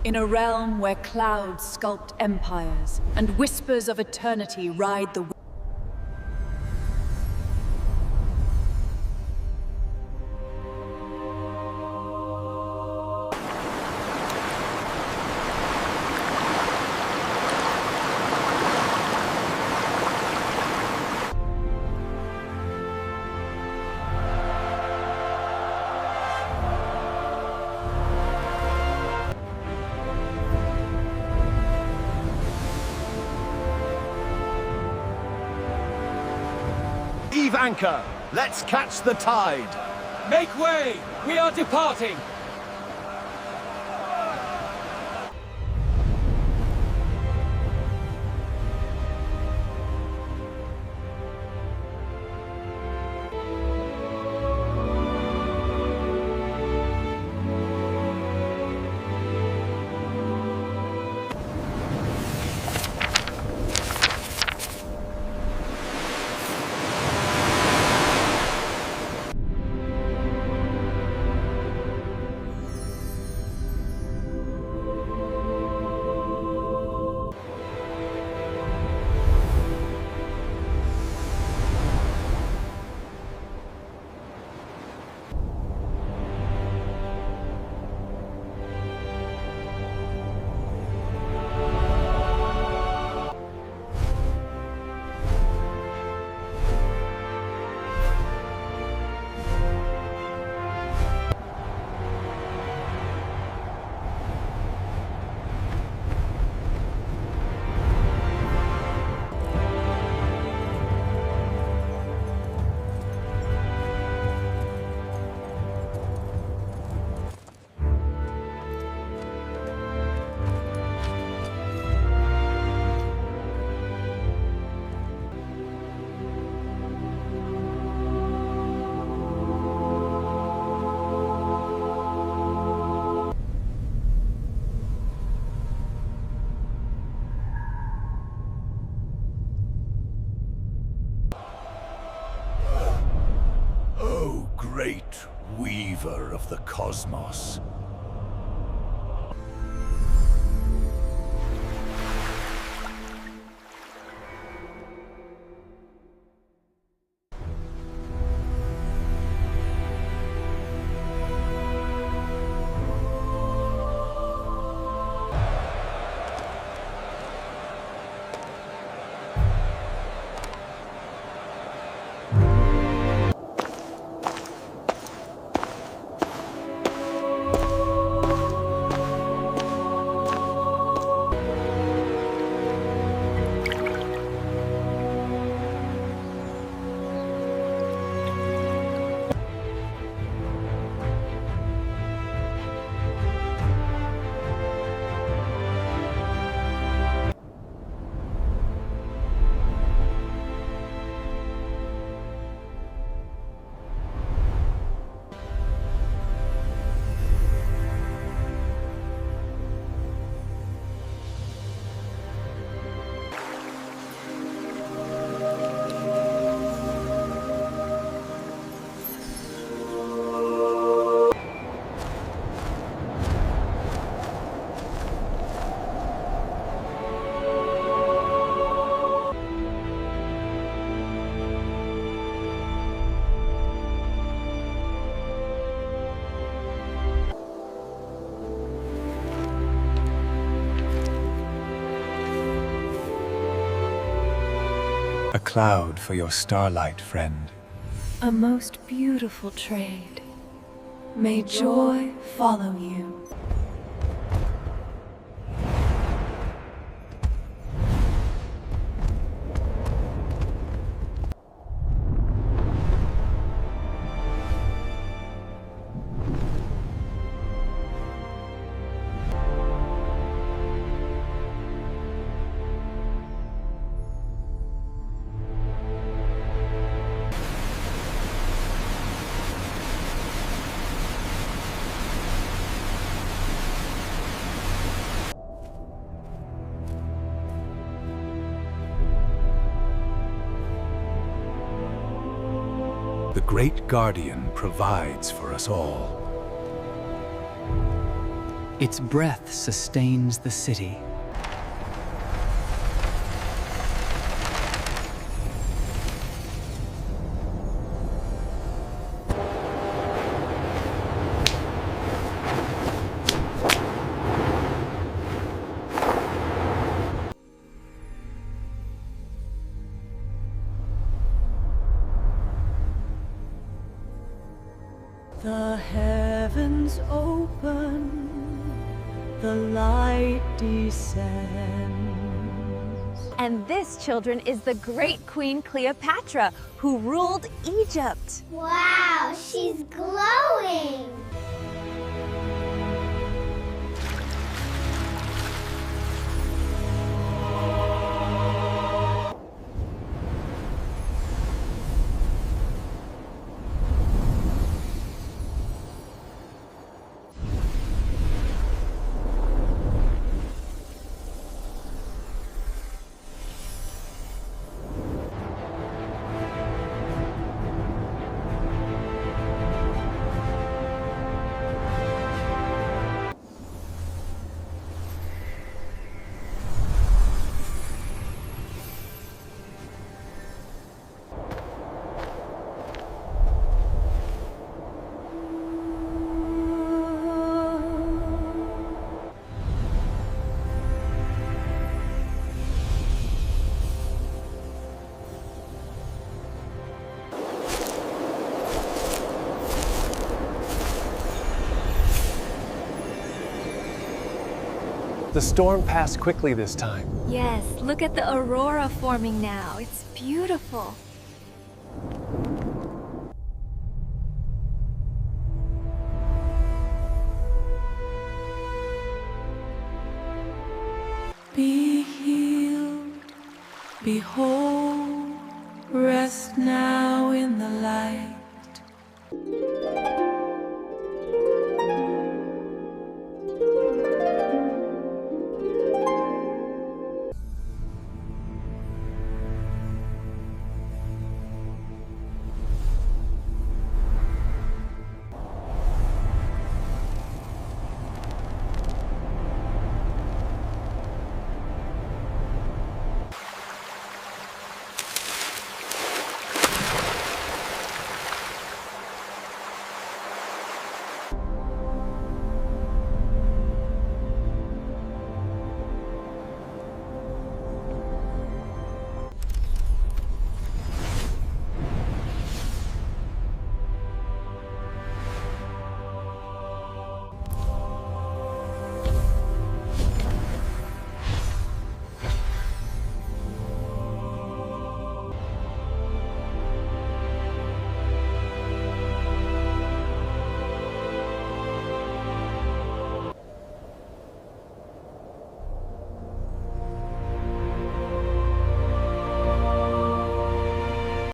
In a realm where clouds sculpt empires and whispers of eternity ride the Heave anchor! Let's catch the tide! Make way! We are departing! Great weaver of the cosmos. A cloud for your starlight, friend. A most beautiful trade. May joy follow you. The Great Guardian provides for us all. Its breath sustains the city. The heavens open, the light descends. And this, children, is the great Queen Cleopatra, who ruled Egypt. Wow, she's glowing! The storm passed quickly this time. Yes, look at the aurora forming now. It's beautiful. Be healed, be whole, rest now.